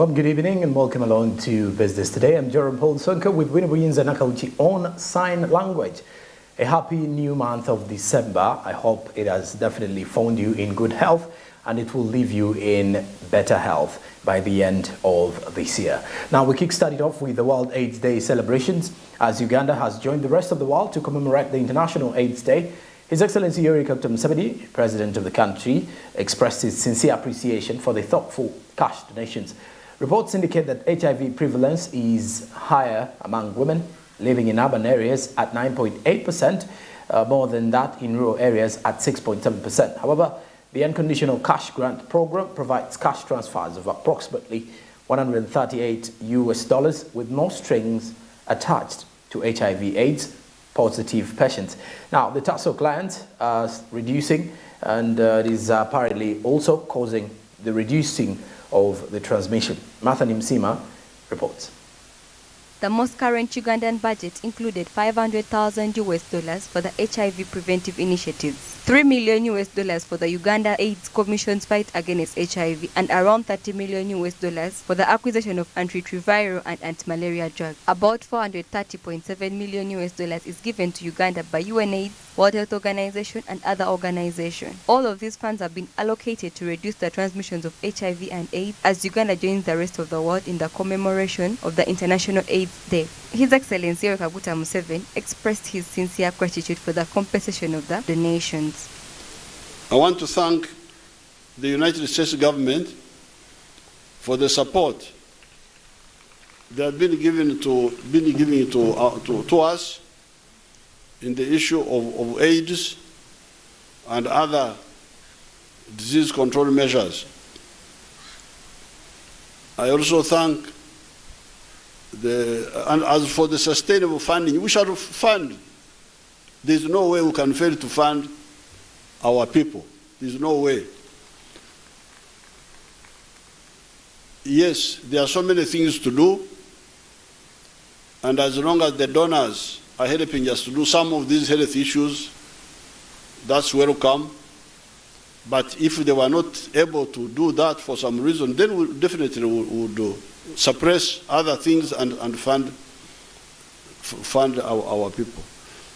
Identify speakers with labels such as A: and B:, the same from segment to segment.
A: Welcome, good evening, and welcome along to Business Today. I'm Jorum Sonko with Winner and Nakawuki on sign language. A happy new month of December. I hope it has definitely found you in good health and it will leave you in better health by the end of this year. Now, we kick-started off with the World AIDS Day celebrations as Uganda has joined the rest of the world to commemorate the International AIDS Day. His Excellency Yoweri Museveni, President of the country, expressed his sincere appreciation for the thoughtful cash donations. Reports indicate that HIV prevalence is higher among women living in urban areas at 9.8%, more than that in rural areas at 6.7%. However, the unconditional cash grant program provides cash transfers of approximately $138 with no strings attached to HIV/AIDS positive patients. Now, the tax of clients are reducing, and it is apparently also causing the reducing of the transmission. Martha Nimsima reports.
B: The most current Ugandan budget included $500,000 for the HIV preventive initiatives, $3 million for the Uganda AIDS Commission's fight against HIV, and around $30 million for the acquisition of antiretroviral and anti-malaria drugs. About $430.7 million is given to Uganda by UNAIDS, World Health Organization, and other organizations. All of these funds have been allocated to reduce the transmissions of HIV and AIDS as Uganda joins the rest of the world in the commemoration of the International AIDS Day. His Excellency Yoweri Museveni expressed his sincere gratitude for the compensation of the donations.
C: I want to thank the United States government for the support they have been giving to us in the issue of AIDS and other disease control measures. I also thank and as for the sustainable funding, we shall fund. There's no way we can fail to fund our people. There's no way. Yes, there are so many things to do, and as long as the donors are helping us to do some of these health issues, that's welcome. But if they were not able to do that for some reason, then we definitely would suppress other things and fund our people.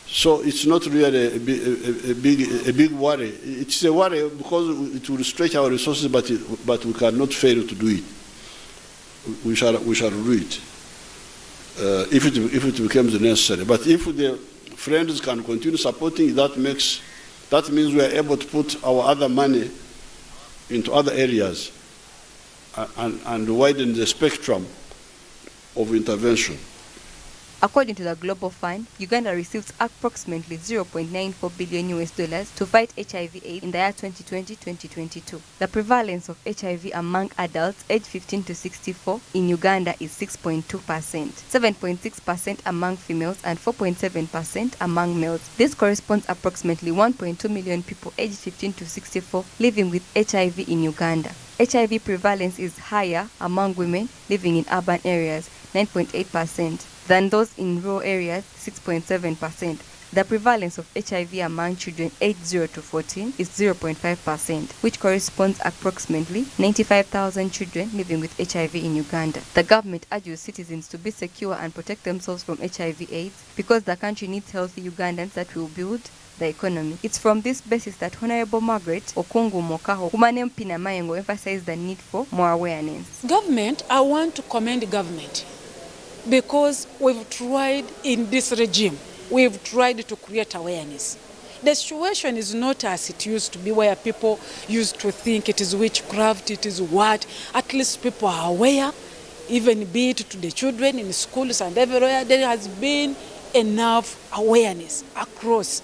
C: So it's not really a big worry. It's a worry because it will stretch our resources, but we cannot fail to do it. We shall do it if it becomes necessary. But if the friends can continue supporting, that means we are able to put our other money into other areas and widen the spectrum of intervention.
B: According to the Global Fund, Uganda received approximately $0.94 billion to fight HIV/AIDS in the year 2020-2022. The prevalence of HIV among adults aged 15 to 64 in Uganda is 6.2%, 7.6% among females, and 4.7% among males. This corresponds approximately 1.2 million people aged 15 to 64 living with HIV in Uganda. HIV prevalence is higher among women living in urban areas, 9.8%, than those in rural areas, 6.7%. The prevalence of HIV among children aged 0 to 14 is 0.5%, which corresponds approximately 95,000 children living with HIV in Uganda. The government urges citizens to be secure and protect themselves from HIV/AIDS because the country needs healthy Ugandans that will build the economy. It's from this basis that Honorable Margaret Okungu Mokaho Kumane Mpina Mayengo emphasized the need for more awareness.
D: Government, I want to commend the government because we've tried in this regime, we've tried to create awareness. The situation is not as it used to be where people used to think it is witchcraft, it is what. At least people are aware, even be it to the children in schools and everywhere. There has been enough awareness across.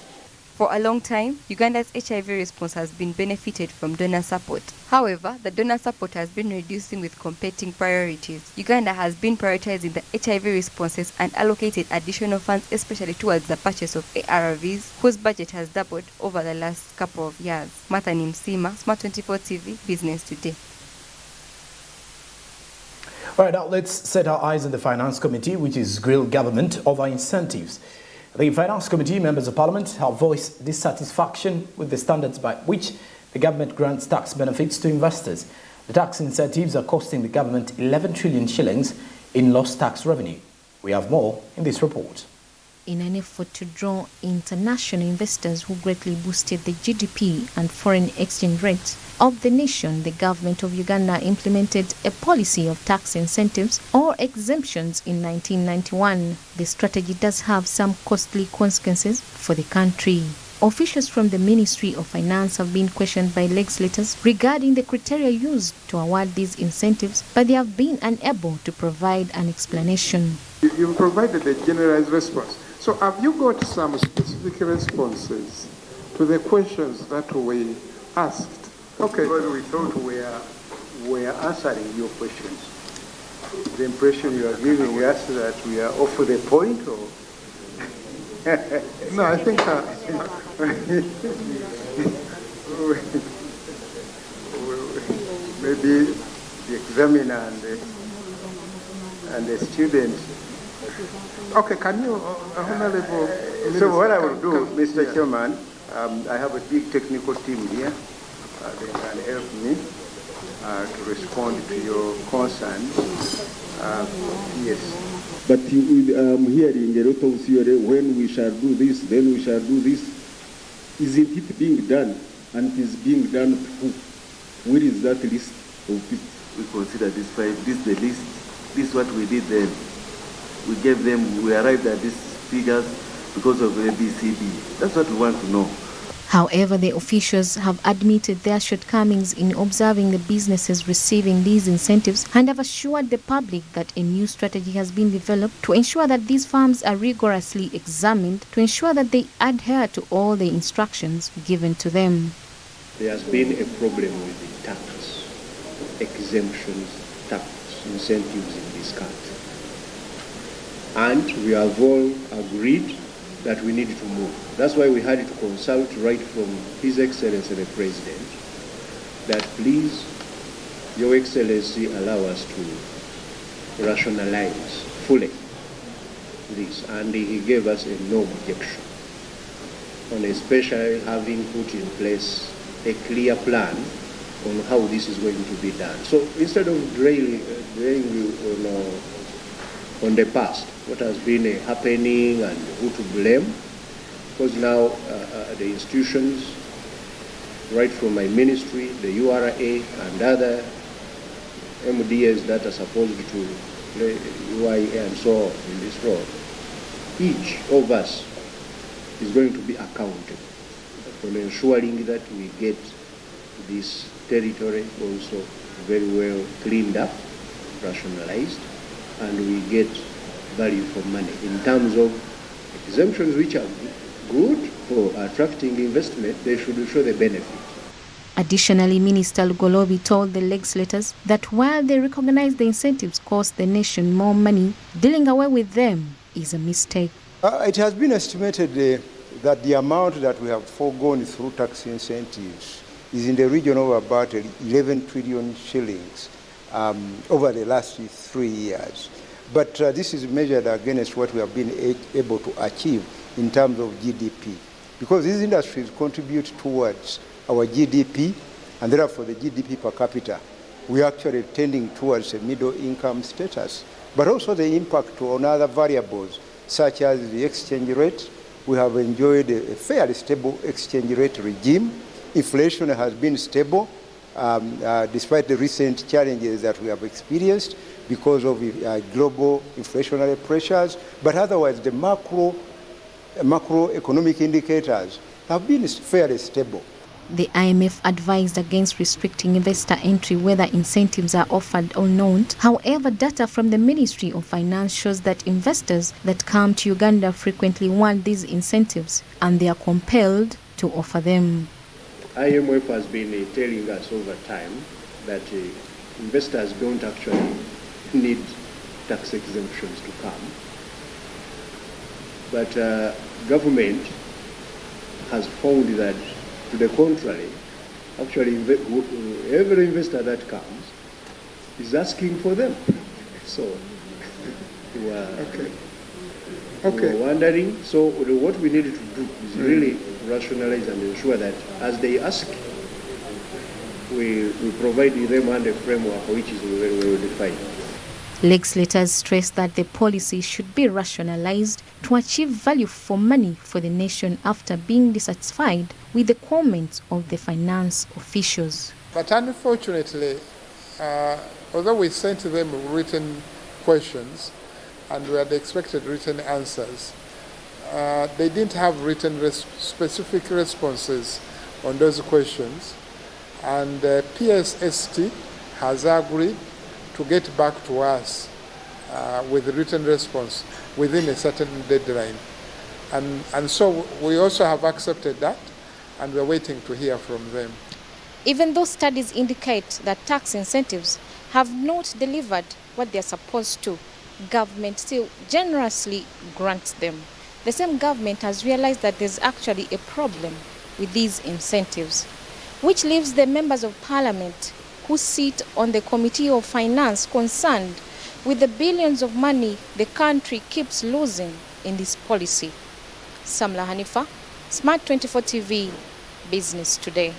B: For a long time, Uganda's HIV response has been benefited from donor support. However, the donor support has been reducing with competing priorities. Uganda has been prioritizing the HIV responses and allocated additional funds, especially towards the purchase of ARVs, whose budget has doubled over the last couple of years. Martha Nimsima, SMART24 TV, Business Today.
A: All right, now let's set our eyes on the Finance Committee, which is grilled government over incentives. The Finance Committee members of Parliament have voiced dissatisfaction with the standards by which the government grants tax benefits to investors. The tax incentives are costing the government 11 trillion shillings in lost tax revenue. We have more in this report.
E: In an effort to draw international investors who greatly boosted the GDP and foreign exchange rates of the nation, the government of Uganda implemented a policy of tax incentives or exemptions in 1991. The strategy does have some costly consequences for the country. Officials from the Ministry of Finance have been questioned by legislators regarding the criteria used to award these incentives, but they have been unable to provide an explanation.
F: You provided a generalized response. So have you got some specific responses to the questions that we asked? Okay.
G: Because we thought we are answering your questions. The impression you are giving us that we are off the point, or?
F: No, I think
G: maybe the examiner and the student.
F: okay, can you, Honorable Minister,
G: So what I will do, Mr. Chairman, I have a big technical team here. They can help me to respond to your concerns. Yes.
H: But I'm hearing a lot of theory, when we shall do this, then we shall do this. Isn't it being done? And it is being done to who? Where is that list of people?
I: We consider this five, this is the list, this is what we did then. We gave them, we arrived at these figures because of ABCD. That's what we want to know.
E: However, the officials have admitted their shortcomings in observing the businesses receiving these incentives and have assured the public that a new strategy has been developed to ensure that these firms are rigorously examined to ensure that they adhere to all the instructions given to them.
H: There has been a problem with the tax exemptions, tax incentives in this country. And we have all agreed that we need to move. That's why we had to consult right from His Excellency the President that please, Your Excellency, allow us to rationalize fully this. And he gave us a no objection on especially having put in place a clear plan on how this is going to be done. So instead of dwelling on the past, what has been happening and who to blame, because now the institutions, right from my ministry, the URA and other MDAs that are supposed to play UIA and so on in this role, each of us is going to be accountable for ensuring that we get this territory also very well cleaned up, rationalized, and we get value for money in terms of exemptions which are good for attracting investment. They should show the benefit.
E: Additionally, Minister Lugolobi told the legislators that while they recognize the incentives cost the nation more money, dealing away with them is a mistake.
G: It has been estimated that the amount that we have foregone through tax incentives is in the region of about 11 trillion shillings over the last 3 years. But this is measured against what we have been able to achieve in terms of GDP. Because these industries contribute towards our GDP, and therefore the GDP per capita, we are actually tending towards a middle income status. But also the impact on other variables, such as the exchange rate. We have enjoyed a fairly stable exchange rate regime. Inflation has been stable, despite the recent challenges that we have experienced because of global inflationary pressures. But otherwise, the macroeconomic indicators have been fairly stable.
E: The IMF advised against restricting investor entry whether incentives are offered or not. However, data from the Ministry of Finance shows that investors that come to Uganda frequently want these incentives and they are compelled to offer them.
H: IMF has been telling us over time that investors don't actually need tax exemptions to come. But government has found that, to the contrary, actually every investor that comes is asking for them. So we were wondering, so what we needed to do is really rationalize and ensure that as they ask, we provide them under a framework which is very well defined.
E: Legislators stress that the policy should be rationalized to achieve value for money for the nation after being dissatisfied with the comments of the finance officials.
F: But unfortunately, although we sent them written questions and we had expected written answers, they didn't have written specific responses on those questions, and PSST has agreed to get back to us with a written response within a certain deadline. And so we also have accepted that, and we're waiting to hear from them.
E: Even though studies indicate that tax incentives have not delivered what they're supposed to, government still generously grants them. The same government has realized that there's actually a problem with these incentives, which leaves the members of parliament who sit on the Committee of Finance concerned with the billions of money the country keeps losing in this policy. Samla Hanifa, SMART24 TV, Business Today.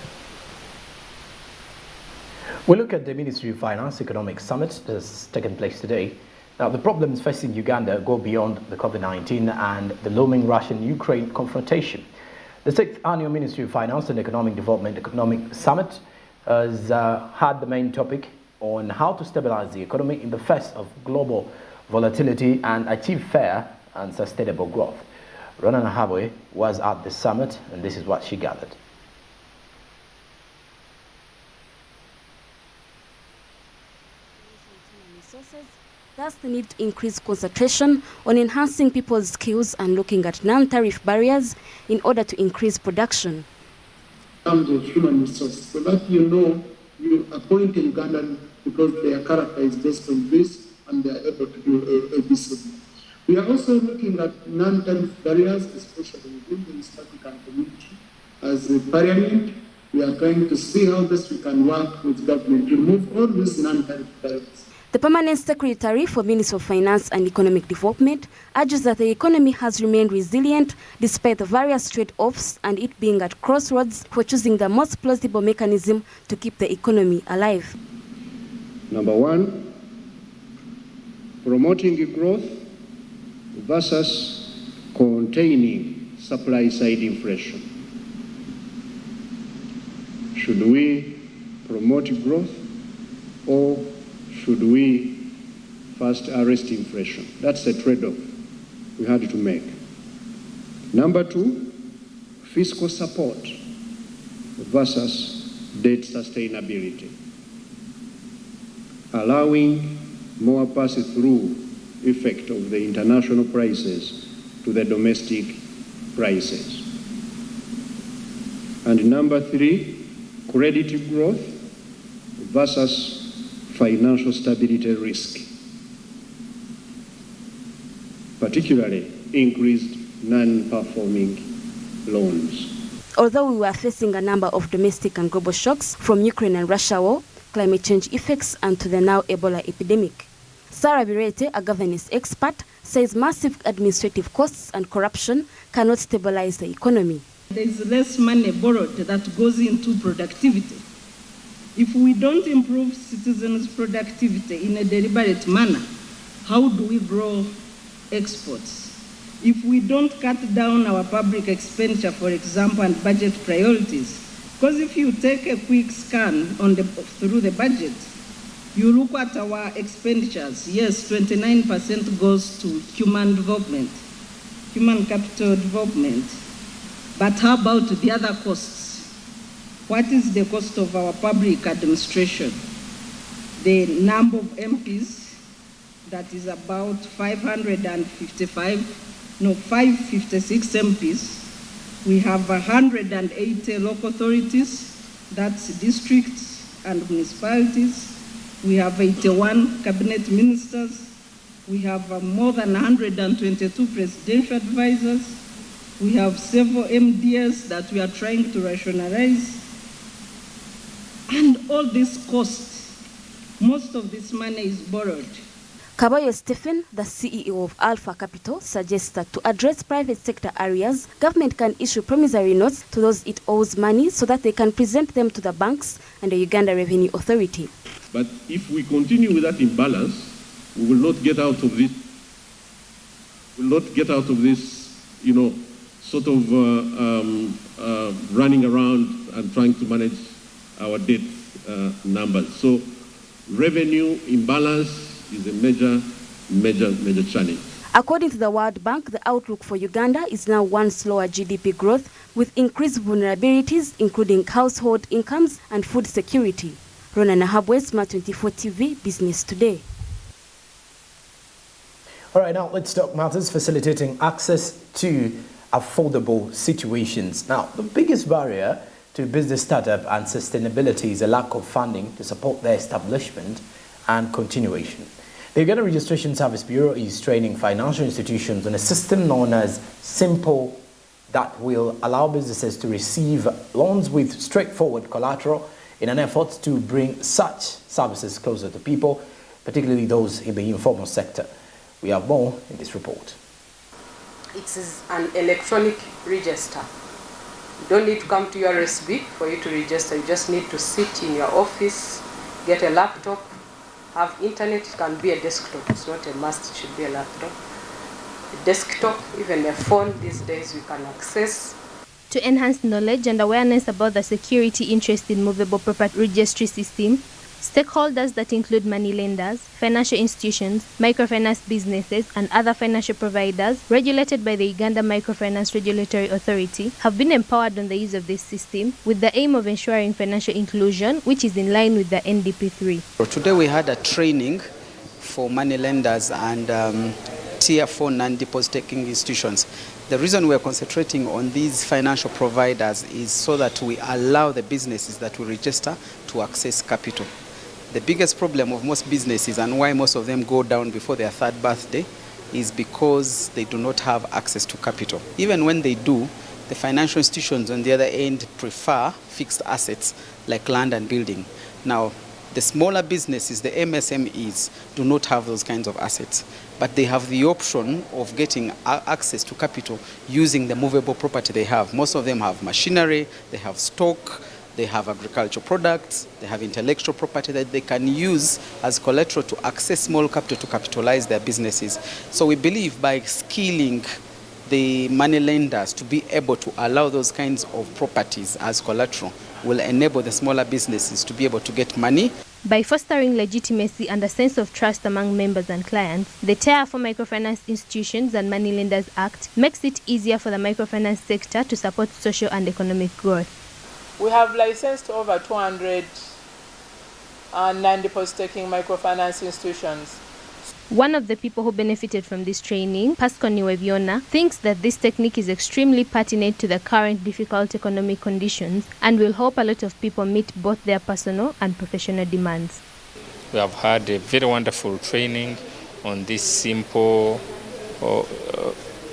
A: We look at the Ministry of Finance Economic Summit that's taken place today. Now, the problems facing Uganda go beyond the COVID-19 and the looming Russian-Ukraine confrontation. The 6th Annual Ministry of Finance and Economic Development Economic Summit has had the main topic on how to stabilize the economy in the face of global volatility and achieve fair and sustainable growth. Rona Nahabwe was at the summit, and this is what she gathered.
J: Thus, the need to increase concentration on enhancing people's skills and looking at non-tariff barriers in order to increase production.
K: In terms of human resources, so that you appoint a Ugandan because their character is based on this and they are able to do ABCD. We are also looking at non-tariff barriers, especially within the East African community. As a parliament, we are trying to see how best we can work with government to remove all these non-tariff barriers.
J: The Permanent Secretary for Ministry of Finance and Economic Development urges that the economy has remained resilient despite the various trade-offs and it being at crossroads for choosing the most plausible mechanism to keep the economy alive.
H: Number one, promoting growth versus containing supply-side inflation. Should we promote growth or should we first arrest inflation? That's the trade-off we had to make. Number two, fiscal support versus debt sustainability. Allowing more pass-through effect of the international prices to the domestic prices. And number three, credit growth versus financial stability risk, particularly increased non-performing loans.
J: Although we were facing a number of domestic and global shocks from Ukraine and Russia war, climate change effects, and to the now Ebola epidemic. Sarah Birete, a governance expert, says massive administrative costs and corruption cannot stabilize the economy.
L: There is less money borrowed that goes into productivity. If we don't improve citizens' productivity in a deliberate manner, how do we grow exports? If we don't cut down our public expenditure, for example, and budget priorities, because if you take a quick scan through the budget, you look at our expenditures, yes, 29% goes to human development, human capital development, but how about the other costs? What is the cost of our public administration? The number of MPs, that is about 556 MPs. We have 180 local authorities, that's districts and municipalities. We have 81 cabinet ministers. We have more than 122 presidential advisors. We have several MDS that we are trying to rationalize. And all this cost, most of this money is borrowed.
J: Kabayo Stephen, the CEO of Alpha Capital, suggests that to address private sector areas, government can issue promissory notes to those it owes money so that they can present them to the banks and the Uganda Revenue Authority.
M: But if we continue with that imbalance, we will not get out of this. Sort of running around and trying to manage our debt numbers. So, revenue imbalance is a major challenge.
J: According to the World Bank, the outlook for Uganda is now one slower GDP growth with increased vulnerabilities, including household incomes and food security. Rona Nahabwe, SMART24 TV, Business Today.
A: All right, now let's talk matters facilitating access to affordable situations. Now, the biggest barrier to business startup and sustainability is a lack of funding to support their establishment and continuation. The Uganda Registration Service Bureau is training financial institutions on a system known as Simple that will allow businesses to receive loans with straightforward collateral in an effort to bring such services closer to people, particularly those in the informal sector. We have more in this report.
N: It is an electronic register. You don't need to come to your RSB for you to register. You just need to sit in your office, get a laptop, have internet. It can be a desktop. It's not a must. It should be a laptop. A desktop, even a phone these days we can access.
E: To enhance knowledge and awareness about the security interest in movable property registry system, stakeholders that include money lenders, financial institutions, microfinance businesses, and other financial providers regulated by the Uganda Microfinance Regulatory Authority have been empowered on the use of this system with the aim of ensuring financial inclusion, which is in line with the NDP3.
O: Today we had a training for money lenders and Tier 4 non-deposit taking institutions. The reason we are concentrating on these financial providers is so that we allow the businesses that we register to access capital. The biggest problem of most businesses and why most of them go down before their third birthday is because they do not have access to capital. Even when they do, the financial institutions on the other end prefer fixed assets like land and building. Now, the smaller businesses, the MSMEs, do not have those kinds of assets, but they have the option of getting access to capital using the movable property they have. Most of them have machinery, they have stock, they have agricultural products, they have intellectual property that they can use as collateral to access small capital to capitalize their businesses. So we believe by skilling the money lenders to be able to allow those kinds of properties as collateral will enable the smaller businesses to be able to get money.
E: By fostering legitimacy and a sense of trust among members and clients, the Tier 4 Microfinance Institutions and Money Lenders Act makes it easier for the microfinance sector to support social and economic growth.
P: We have licensed over 200 non-deposit taking microfinance institutions.
E: One of the people who benefited from this training, Pascal Niwebiona, thinks that this technique is extremely pertinent to the current difficult economic conditions and will help a lot of people meet both their personal and professional demands.
Q: We have had a very wonderful training on this simple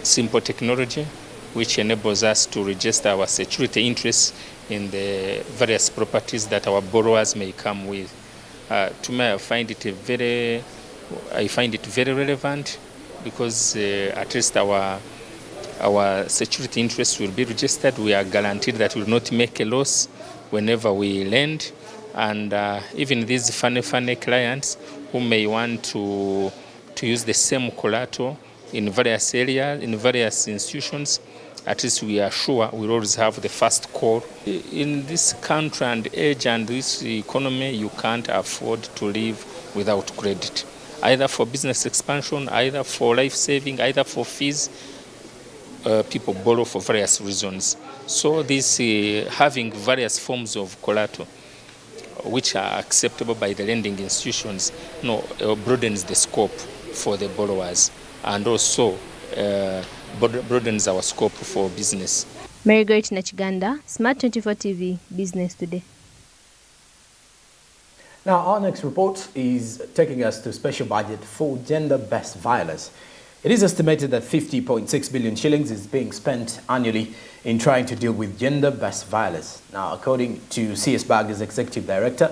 Q: technology, which enables us to register our security interests in the various properties that our borrowers may come with. To me, I find it very relevant because at least our security interests will be registered. We are guaranteed that we will not make a loss whenever we lend. And even these funny clients who may want to use the same collateral in various areas, in various institutions, at least we are sure we'll always have the first call. In this country and age and this economy, you can't afford to live without credit, either for business expansion, either for life saving, either for fees. People borrow for various reasons. So this having various forms of collateral, which are acceptable by the lending institutions, broadens the scope for the borrowers and also broadens our scope for business.
E: Margaret Nachiganda, SMART24 TV, Business Today.
A: Now, our next report is taking us to special budget for gender-based violence. It is estimated that 50.6 billion shillings is being spent annually in trying to deal with gender-based violence. Now, according to CS Bag's executive director,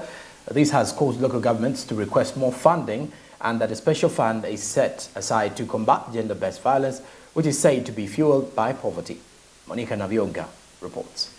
A: this has caused local governments to request more funding and that a special fund is set aside to combat gender-based violence, which is said to be fueled by poverty. Monica Navionga reports.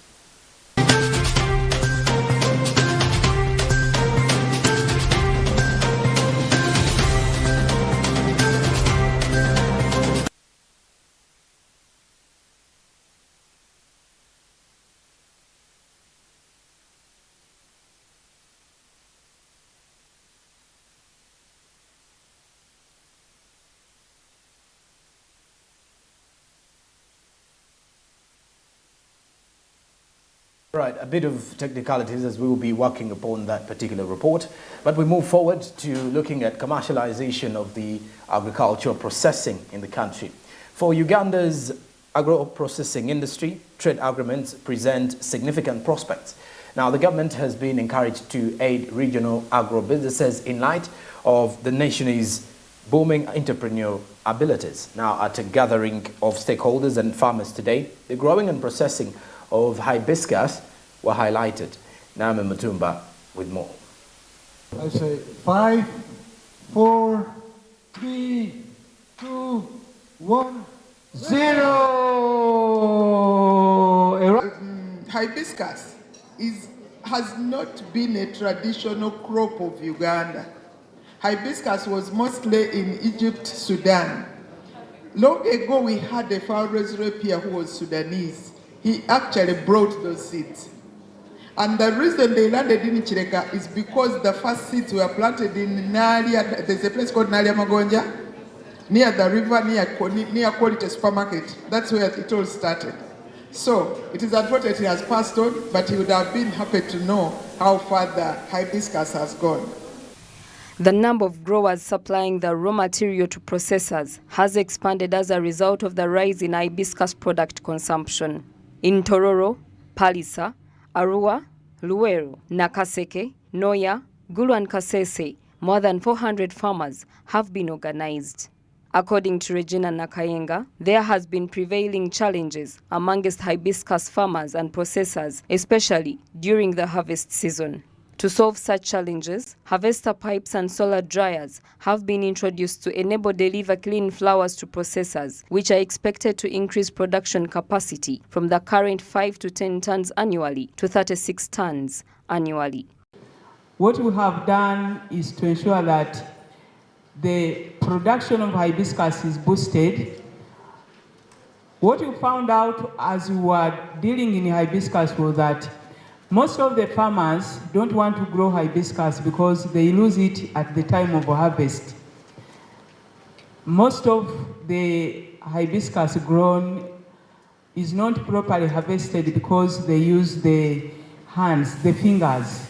A: Right, a bit of technicalities as we will be working upon that particular report, but we move forward to looking at commercialization of the agricultural processing in the country. For Uganda's agro-processing industry, trade agreements present significant prospects. Now, the government has been encouraged to aid regional agro-businesses in light of the nation's booming entrepreneurial abilities. Now, at a gathering of stakeholders and farmers today, the growing and processing of hibiscus were highlighted. Naame Mutumba with more.
R: I say 5, 4, 3, 2, 1, 0.
S: Hibiscus has not been a traditional crop of Uganda. Hibiscus was mostly in Egypt, Sudan. Long ago, we had a farm raiser here who was Sudanese. He actually brought those seeds. And the reason they landed in Chireka is because the first seeds were planted in Nalia. There's a place called Nalia Magonja, near the river, near Quality Supermarket. That's where it all started. So it is unfortunate it has passed on, but he would have been happy to know how far the hibiscus has gone.
B: The number of growers supplying the raw material to processors has expanded as a result of the rise in hibiscus product consumption. In Tororo, Palisa, Arua, Luweero, Nakaseke, Noya, Gulu and Kasese, more than 400 farmers have been organized. According to Regina Nakayenga, there has been prevailing challenges amongst hibiscus farmers and processors, especially during the harvest season. To solve such challenges, harvester pipes and solar dryers have been introduced to enable deliver clean flowers to processors, which are expected to increase production capacity from the current 5 to 10 tons annually to 36 tons annually.
L: What we have done is to ensure that the production of hibiscus is boosted. What we found out as we were dealing in hibiscus was that most of the farmers don't want to grow hibiscus because they lose it at the time of harvest. Most of the hibiscus grown is not properly harvested because they use the hands, the fingers,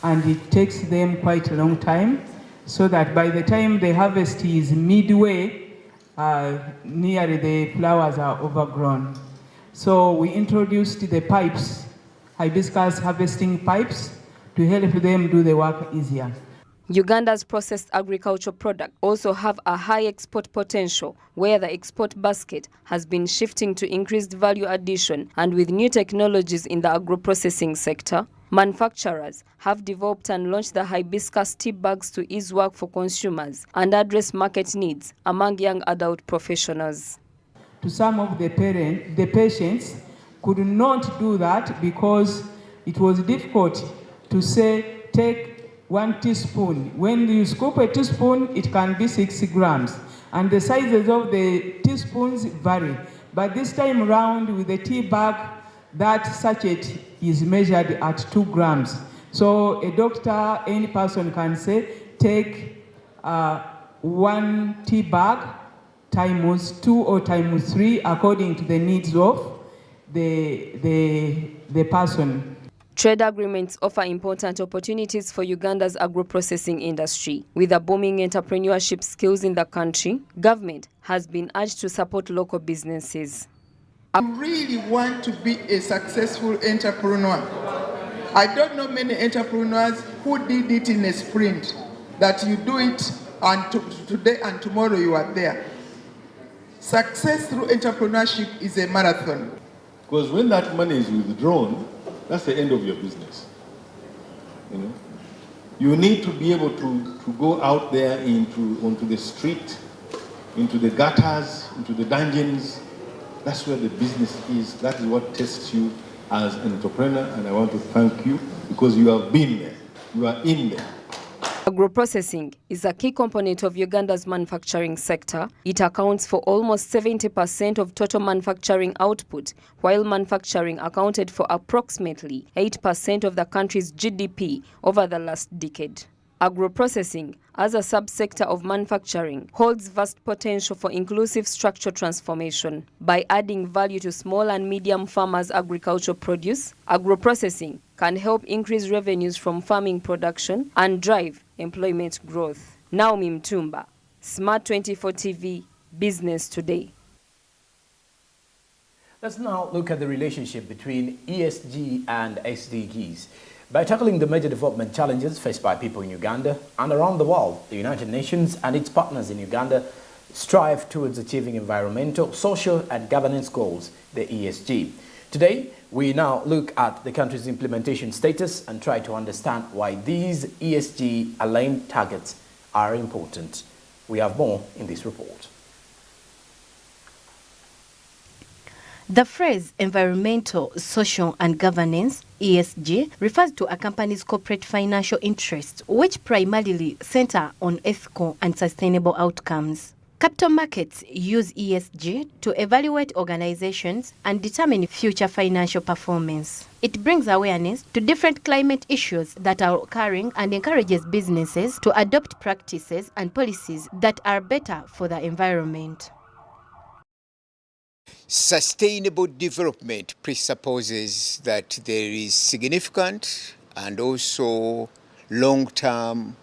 L: and it takes them quite a long time, so that by the time the harvest is midway, nearly the flowers are overgrown. So we introduced the pipes, hibiscus harvesting pipes, to help them do the work easier.
B: Uganda's processed agricultural products also have a high export potential, where the export basket has been shifting to increased value addition, and with new technologies in the agro-processing sector, manufacturers have developed and launched the hibiscus tea bags to ease work for consumers and address market needs among young adult professionals.
L: To some of the patients could not do that because it was difficult to say, take 1 teaspoon. When you scoop a teaspoon, it can be 6 grams. And the sizes of the teaspoons vary. But this time around with the tea bag, that sachet is measured at 2 grams. So a doctor, any person can say, take 1 tea bag times 2 or times 3 according to the needs of the person.
B: Trade agreements offer important opportunities for Uganda's agro-processing industry. With the booming entrepreneurship skills in the country, government has been urged to support local businesses.
S: I really want to be a successful entrepreneur. I don't know many entrepreneurs who did it in a sprint, that you do it and today and tomorrow you are there. Success through entrepreneurship is a marathon.
T: Because when that money is withdrawn, that's the end of your business. You know?
R: You need to be able to go out there onto the street, into the gutters, into the dungeons. That's where the business is. That is what tests you as an entrepreneur, and I want to thank you because you have been there. You are in there.
T: Agro-processing is a key component of Uganda's manufacturing sector. It accounts for almost 70% of total manufacturing output, while manufacturing accounted for approximately 8% of the country's GDP over the last decade. Agro-processing, as a subsector of manufacturing, holds vast potential for inclusive structural transformation. By adding value to small and medium farmers' agricultural produce, agro-processing can help increase revenues from farming production and drive employment growth. Naomi Mtumba, SMART24 TV, Business Today.
A: Let's now look at the relationship between ESG and SDGs. By tackling the major development challenges faced by people in Uganda and around the world, the United Nations and its partners in Uganda strive towards achieving environmental, social and governance goals, the ESG. Today, we now look at the country's implementation status and try to understand why these ESG-aligned targets are important. We have more in this report.
U: The phrase environmental, social and governance, ESG, refers to a company's corporate financial interests, which primarily center on ethical and sustainable outcomes. Capital markets use ESG to evaluate organizations and determine future financial performance. It brings awareness to different climate issues that are occurring and encourages businesses to adopt practices and policies that are better for the environment.
V: Sustainable development presupposes that there is significant and also long-term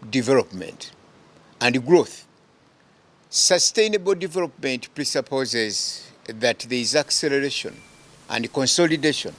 V: development and growth. Sustainable development presupposes that there is acceleration and consolidation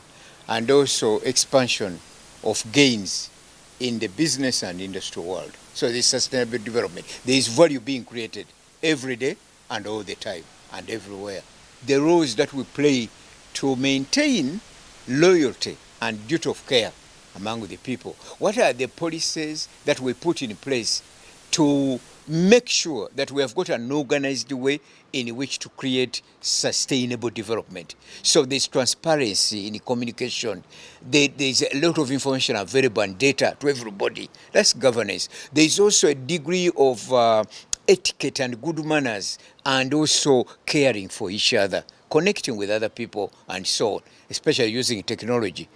V: and also expansion of gains in the business and industry world. So there is sustainable development. There is value being created every day and all the time and everywhere. The roles that we play to maintain loyalty and duty of care among the people. What are the policies that we put in place to make sure that we have got an organized way in which to create sustainable development? So there's transparency in communication. There's a lot of information available and data to everybody. That's governance. There's also a degree of etiquette and good manners and also caring for each other, connecting with other people and so on, especially using technology.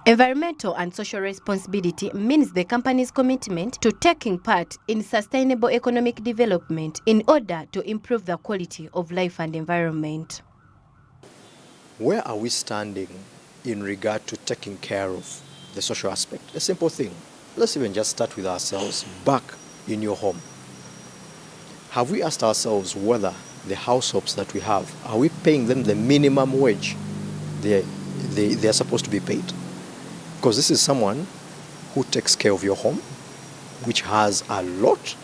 U: Environmental and social responsibility means the company's commitment to taking part in sustainable economic development in order to improve the quality of life and environment.
W: Where are we standing in regard to taking care of the social aspect? A simple thing. Let's even just start with ourselves back in your home. Have we asked ourselves whether the households that we have, are we paying them the minimum wage they're supposed to be paid? Because this is someone who takes care of your home, which has a lot.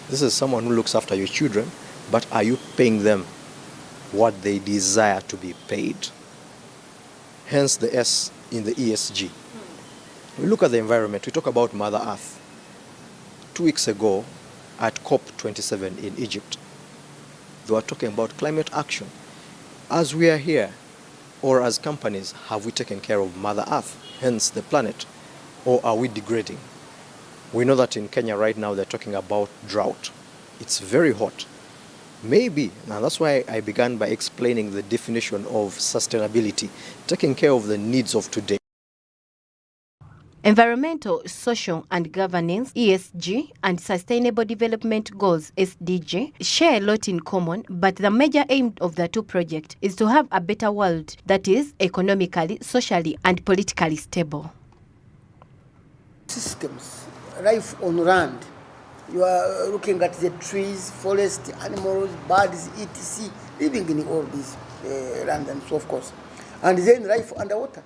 W: This is someone who looks after your children, but are you paying them what they desire to be paid? Hence the S in the ESG. We look at the environment, we talk about Mother Earth. 2 weeks ago, at COP27 in Egypt, they were talking about climate action. As we are here, or as companies, have we taken care of Mother Earth, hence the planet, or are we degrading? We know that in Kenya right now they're talking about drought. It's very hot. Maybe, now that's why I began by explaining the definition of sustainability, taking care of the needs of today.
U: Environmental, social and governance, ESG, and Sustainable Development Goals, SDG, share a lot in common, but the major aim of the two projects is to have a better world that is economically, socially, and politically stable.
X: Systems, life on land. You are looking at the trees, forest, animals, birds, etc., living in all these land and so of course. And then life underwater.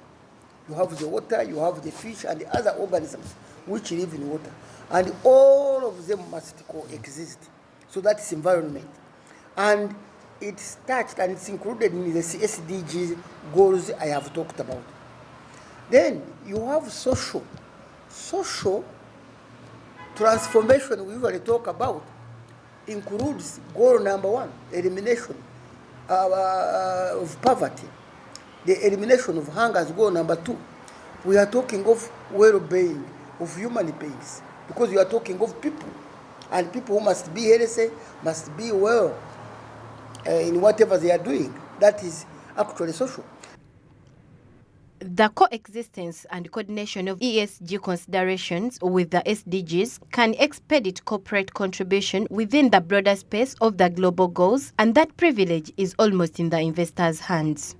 X: You have the water, you have the fish and the other organisms which live in water. And all of them must coexist. So that's environment. And it's touched and it's included in the SDG goals I have talked about. Then you have social. Social transformation we usually talk about includes goal number 1, elimination of poverty. The elimination of hunger is goal number 2. We are talking of well-being of human beings because we are talking of people, and people who must be healthy, must be well in whatever they are doing. That is actually social.
U: The coexistence and coordination of ESG considerations with the SDGs can expedite corporate contribution within the broader space of the global goals, and that privilege is almost in the investors' hands.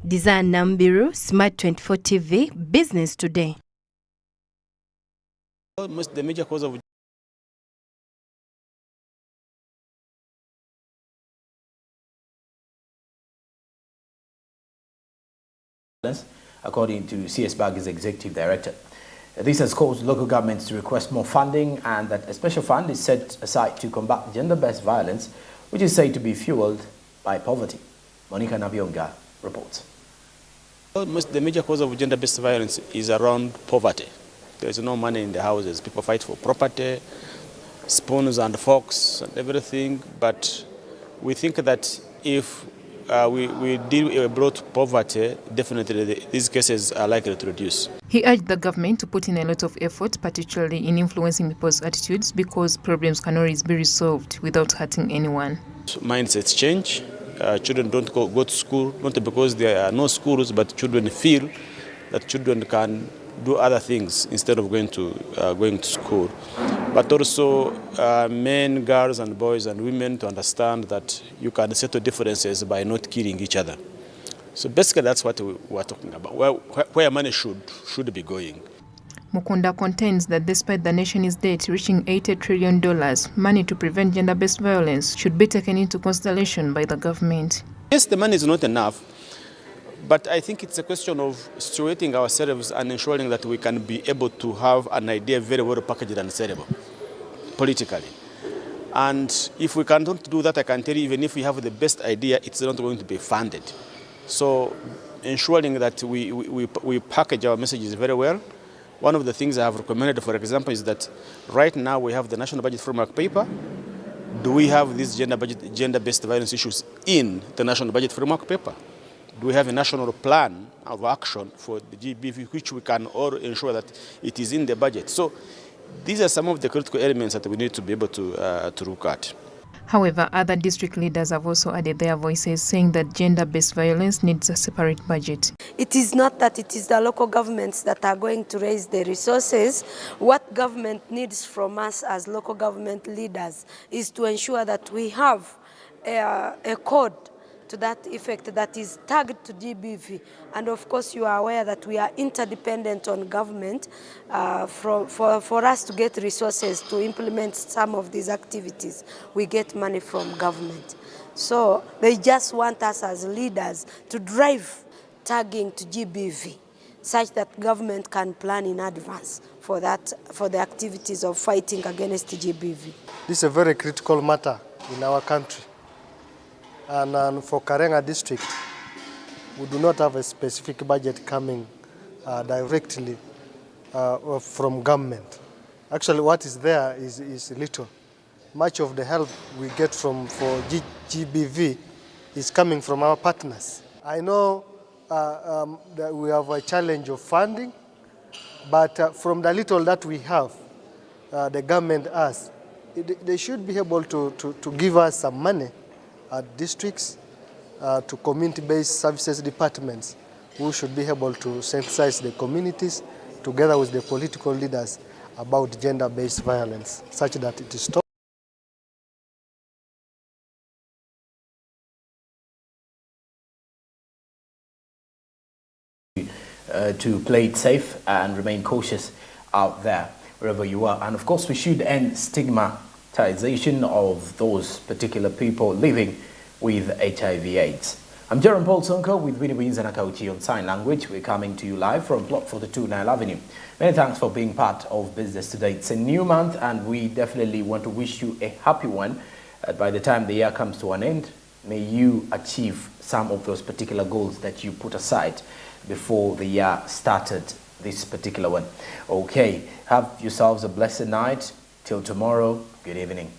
U: Design Nambiru, SMART24 TV, Business Today.
C: Almost the major cause of
A: according to CS Bag's executive director. This has caused local governments to request more funding, and that a special fund is set aside to combat gender-based violence, which is said to be fueled by poverty. Monica Nabionga reports.
C: Almost the major cause of gender-based violence is around poverty. There is no money in the houses. People fight for property, spoons and forks and everything, but we think that if we deal with broad poverty, definitely these cases are likely to reduce.
D: He urged the government to put in a lot of effort, particularly in influencing people's attitudes, because problems can always be resolved without hurting anyone.
C: Mindsets change. Children don't go to school, not because there are no schools, but children feel that children can do other things instead of going to school. But also men, girls and boys and women to understand that you can settle differences by not killing each other. So basically that's what we are talking about, where money should be going.
D: Mukunda contends that despite the nation's debt reaching $80 trillion, money to prevent gender-based violence should be taken into consideration by the government.
C: Yes, the money is not enough, but I think it's a question of situating ourselves and ensuring that we can be able to have an idea very well packaged and sellable politically. And if we cannot do that, I can tell you, even if we have the best idea, it's not going to be funded. So ensuring that we package our messages very well. One of the things I have recommended, for example, is that right now we have the National Budget Framework paper. Do we have these gender-based violence issues in the National Budget Framework paper? Do we have a national plan of action for the GBV, which we can all ensure that it is in the budget? So these are some of the critical elements that we need to be able to look at.
D: However, other district leaders have also added their voices, saying that gender-based violence needs a separate budget.
G: It is not that it is the local governments that are going to raise the resources. What government needs from us as local government leaders is to ensure that we have a code to that effect that is tagged to GBV. And of course you are aware that we are interdependent on government for us to get resources to implement some of these activities. We get money from government. So they just want us as leaders to drive tagging to GBV such that government can plan in advance for the activities of fighting against GBV.
I: This is a very critical matter in our country. And for Karenga district, we do not have a specific budget coming directly from government. Actually, what is there is little. Much of the help we get for GBV is coming from our partners. I know that we have a challenge of funding, but from the little that we have, the government has, they should be able to give us some money at districts, to community-based services departments, who should be able to sensitize the communities together with the political leaders about gender-based violence, such that it is stopped.
A: To play it safe and remain cautious out there, wherever you are. And of course, we should end stigmatization of those particular people living with HIV/AIDS. I'm Jorum Sonko with Winnipeg and Nakawuki on Sign Language. We're coming to you live from Plot 42 Nile Avenue. Many thanks for being part of Business Today. It's a new month and we definitely want to wish you a happy one. By the time the year comes to an end, may you achieve some of those particular goals that you put aside before the year started, this particular one. Okay, have yourselves a blessed night. Till tomorrow, good evening.